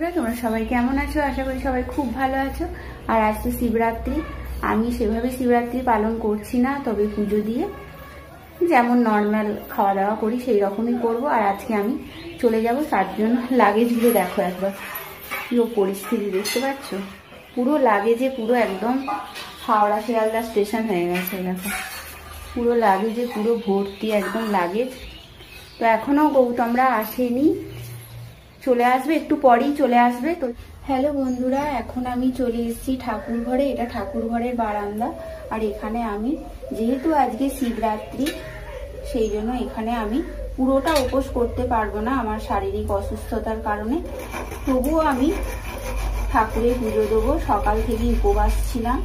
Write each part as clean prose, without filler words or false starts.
বন্ধুরা, তোমরা সবাই কেমন আছো? আশা করি সবাই খুব ভালো আছো। আর আজ তো শিবরাত্রি। আমি সেভাবে শিবরাত্রি পালন করছি না, তবে পুজো দিয়ে যেমন নর্মাল খাওয়া দাওয়া করি সেই রকমই করবো। আর আজকে আমি চলে যাব, তার জন্য লাগেজগুলো দেখো একবার পুরো পরিস্থিতি দেখতে পাচ্ছ। পুরো লাগেজে পুরো একদম হাওড়া শিয়ালদা স্টেশন হয়ে গেছে। দেখো পুরো লাগেজে পুরো ভর্তি একদম লাগেজ। তো এখনো গৌতমরা আসেনি, চলে আসবে, একটু পরেই চলে আসবে। তো হ্যালো বন্ধুরা, এখন আমি চলে এসেছি ঠাকুর ঘরে। এটা ঠাকুর ঘরের বারান্দা। আর এখানে আমি যেহেতু আজকে শিবরাত্রি, সেই জন্য এখানে আমি পুরোটা উপোস করতে পারবো না আমার শারীরিক অসুস্থতার কারণে। তবুও আমি ঠাকুরের পুজো দেবো। সকাল থেকে উপবাস ছিলাম।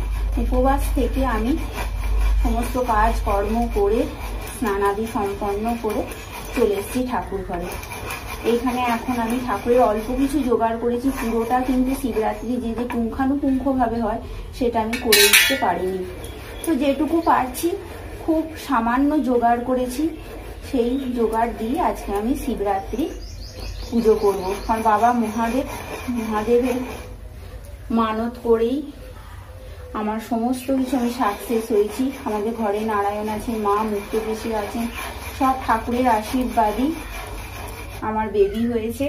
উপবাস থেকে আমি সমস্ত কাজ কর্ম করে স্নানাদি সম্পন্ন করে চলে এসেছি ঠাকুর ঘরে। এইখানে এখন আমি ঠাকুরের অল্প কিছু জোগাড় করেছি। পুরোটা কিন্তু শিবরাত্রি যে পুঙ্খানুপুঙ্খভাবে হয় সেটা আমি করে উঠতে পারিনি। তো যেটুকু পারছি খুব সামান্য জোগাড় করেছি, সেই জোগাড় দিয়ে আজকে আমি শিবরাত্রি পুজো করব। কারণ বাবা মহাদেবের মানত করেই আমার সমস্ত কিছু আমি সাকসেস হয়েছি। আমাদের ঘরে নারায়ণ আছেন, মা মুক্তকেশী আছেন, সব ঠাকুরের আশীর্বাদই আমার বেবি হয়েছে।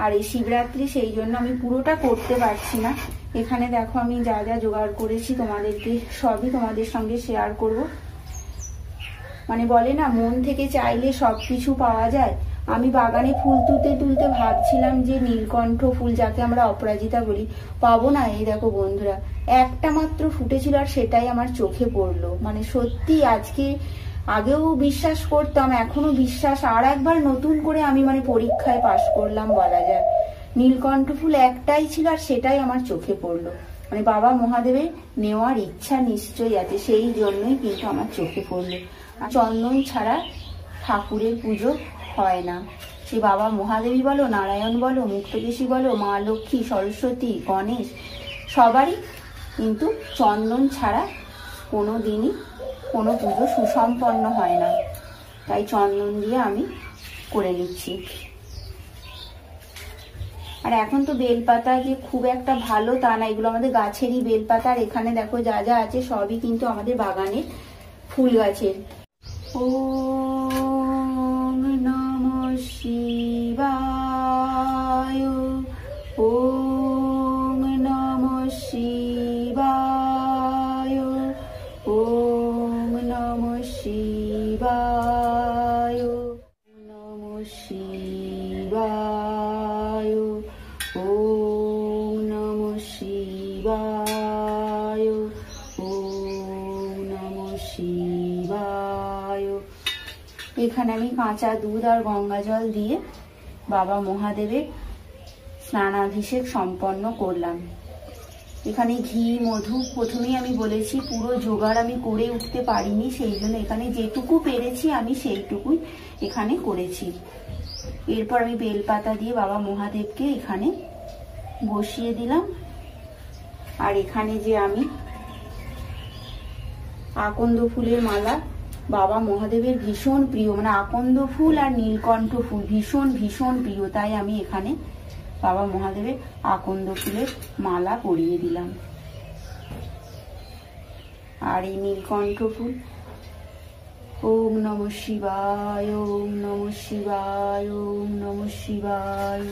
আর এই শিবরাত্রি সেই জন্য আমি পুরোটা করতে পারছি না। এখানে দেখো আমি যা যা জোগাড় করেছি তোমাদেরকে সবই তোমাদের সঙ্গে শেয়ার করব। মানে বলে না, মন থেকে চাইলে সবকিছু পাওয়া যায়। আমি বাগানে ফুল তুলতে ভাবছিলাম যে নীলকণ্ঠ ফুল, যাকে আমরা অপরাজিতা বলি, পাবো না। এই দেখো বন্ধুরা, একটা মাত্র ফুটেছিল আর সেটাই আমার চোখে পড়লো। মানে সত্যি আজকে, আগেও বিশ্বাস করতাম, এখনো বিশ্বাস, আর একবার নতুন করে আমি পরীক্ষায় পাশ করলাম বলা যায়। নীলকণ্ঠ ফুল একটাই ছিল আর সেটাই আমার চোখে পড়লো। বাবা মহাদেবের নেওয়ার ইচ্ছা নিশ্চয়ই আছে, সেই জন্যই কিন্তু আমার চোখে পড়লো। চন্দন ছাড়া ঠাকুরের পুজো হয় না। সে বাবা মহাদেবী বলো, নারায়ণ বলো, মুক্তকেশী বলো, মা লক্ষ্মী, সরস্বতী, গণেশ, সবারই কিন্তু চন্দন ছাড়া কোনো দিনই কোনো পুজো সুসম্পন্ন হয় না। তাই চন্দন দিয়ে আমি করে নিচ্ছি। আর এখন তো বেলপাতা যে খুব একটা ভালো তা না, এগুলো আমাদের গাছেরই বেলপাতা। আর এখানে দেখো যা যা আছে সবই কিন্তু আমাদের বাগানের ফুল গাছের। ওম নমঃ শিবায়, ওম নমঃ শিবায়, ওম নমঃ শিবায়, নমঃ শিবায়, ওম নমঃ শিবায়, ওম নমঃ শিবায়। এখানে আমি কাঁচা দুধ আর গঙ্গা জল দিয়ে বাবা মহাদেবের স্নানাভিষেক সম্পন্ন করলাম। এখানে ঘি, মধু, প্রথমেই আমি বলেছি পুরো জোগাড় আমি করে উঠতে পারিনি, সেই জন্য এখানে যেটুকু পেরেছি আমি সেইটুকুই এখানে করেছি। এরপর আমি বেলপাতা দিয়ে বাবা মহাদেবকে এখানে বসিয়ে দিলাম। আর এখানে যে আমি আকন্দ ফুলের মালা, বাবা মহাদেবের ভীষণ প্রিয়, আকন্দ ফুল আর নীলকণ্ঠ ফুল ভীষণ ভীষণ প্রিয়, তাই আমি এখানে বাবা মহাদেবের আকন্দ ফুলের মালা পরিয়ে দিলাম। আর এই নীলকণ্ঠ ফুল, ওম নমঃ শিবায়, ওম নমঃ শিবায়, ওম নমঃ শিবায়,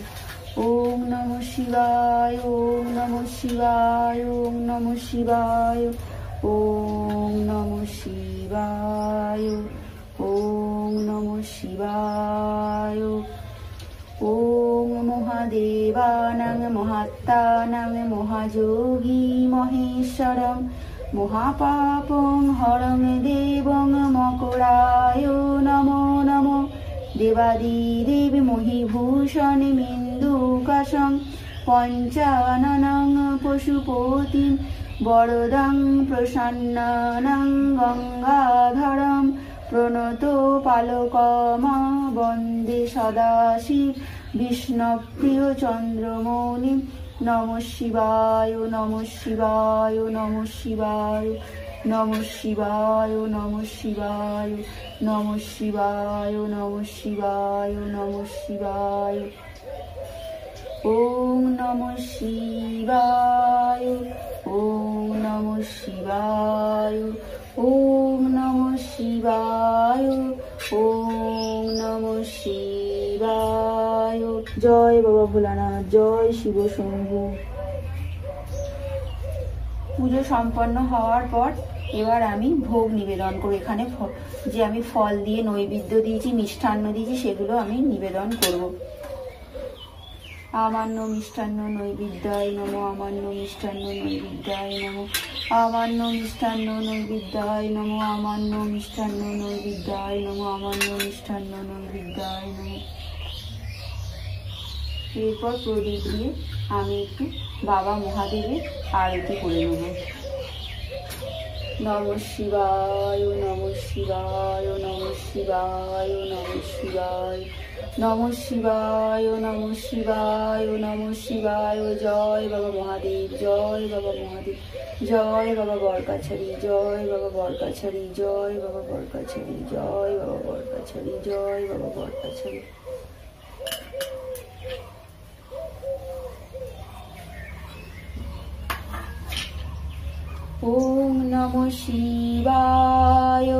ওম নমঃ শিবায়, ওম নমঃ শিবায়, ওম নমঃ শিবায়, ওম নমঃ শিবায়, ওম নমঃ শিবায়, ওম মহাদেবানাং মহাত্মানাং মহাযোগী মহেশ্বরং মহাপাপং হরং দেবং মকরায় নমো নমো। দেবাদিদেব মহিভূষণ মিন্দুকাশং পঞ্চাননং পশুপতিং বরদং প্রসন্নানং গঙ্গাধরং প্রণত পালকমা বন্দে সদাশিব বিষ্ণুপ্রিয় চন্দ্রমৌলি। নমঃ শিবায়, নমঃ শিবায়, নমঃ শিবায়, নমঃ শিবায়, নমঃ শিবায়, নমঃ শিবায়, নমঃ শিবায়, নমঃ শিবায়। ওম নমঃ শিবায়, ওম নমঃ শিবায়, ওম নমঃ শিবায়, ওম নমঃ শিবায়। জয় বাবা ভোলানাথ, জয় শিব শম্ভু। পুজো সম্পন্ন হওয়ার পর এবার আমি ভোগ নিবেদন করব। এখানে যে আমি ফল দিয়ে নৈবেদ্য দিয়েছি, মিষ্টান্ন দিয়েছি, সেগুলো আমি নিবেদন করব। আমান্য মিষ্টান্ন নৈবেদ্যায় নমঃ, আমান্য মিষ্টান্ন নৈবেদ্যায় নমঃ, আমান্য মিষ্টান্ন নৈবেদ্যায় নমঃ, আমান্য মিষ্টান্ন নৈবেদ্যায় নমঃ, আমান্য মিষ্টান্ন নৈবেদ্যায় নমঃ। এরপর প্রদীপ দিয়ে আমি একটু বাবা মহাদেবের আরতি করে নেব। নমঃ শিবায়, নমঃ শিবায়, নমঃ শিবায়, নমঃ শিবায়, নমঃ শিবায়, নমঃ শিবায়, নমঃ শিবায়। জয় বাবা মহাদেব, জয় বাবা মহাদেব, জয় বাবা বরকাছড়ি, জয় বাবা বরকাছড়ি, জয় বাবা বরকাছড়ি, জয় বাবা বরকাছড়ি, জয় বাবা বরকাছড়ি। ওম নমঃ শিবায়,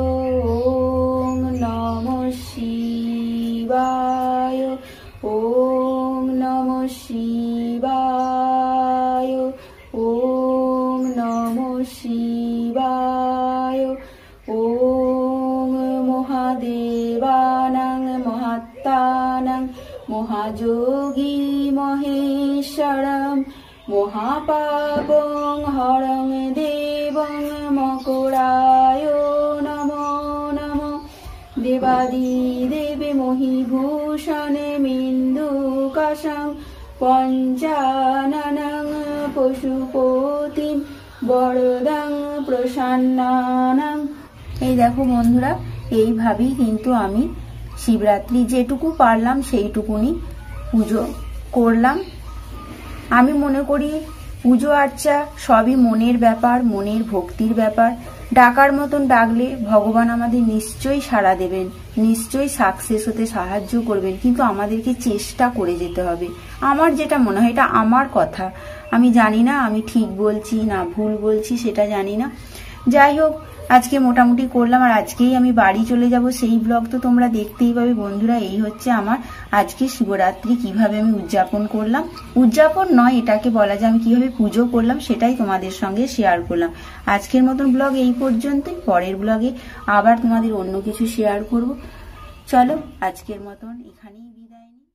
ওম নমঃ শিবায়, ওম নমঃ শিবায়, ওম নমঃ শিবায়। ওম মহাদেবানাং মহাত্মানাং মহাযোগী মহেশ্বরম মহাপাপং হরং দেবং মকরায় নমো নমঃ। দেবাদিদেবে মহিভূষণে মিন্দুকাশং পঞ্চাননং পশুপতিম বরদং প্রসন্নানং। এই দেখো বন্ধুরা, এইভাবেই কিন্তু আমি শিবরাত্রি যেটুকু পারলাম সেইটুকুনি পুজো করলাম। আমি মনে করি পুজো আর্চা সবই মনের ব্যাপার, মনের ভক্তির ব্যাপার। ডাকার মতন ডাকলে ভগবান আমাদের নিশ্চয়ই সাড়া দেবেন, নিশ্চয়ই সাকসেস হতে সাহায্য করবেন, কিন্তু আমাদেরকে চেষ্টা করে যেতে হবে। আমার যেটা মনে হয়, এটা আমার কথা, আমি জানি না আমি ঠিক বলছি না ভুল বলছি, সেটা জানি না। যাই হোক, আজকে মোটামুটি করলাম, আর আজকেই আমি বাড়ি চলে যাব, সেই ব্লগ তো তোমরা দেখতেই পাবে বন্ধুরা। এই হচ্ছে আমার আজকে শিবরাত্রি কিভাবে আমি উদযাপন করলাম, উদযাপন নয় এটাকে বলা যায়, আমি কিভাবে পুজো করলাম সেটাই তোমাদের সঙ্গে শেয়ার করলাম। আজকের মতন ব্লগ এই পর্যন্তই, পরের ব্লগে আবার তোমাদের অন্য কিছু শেয়ার করব। চলো আজকের মতন এখানেই বিদায় নিই।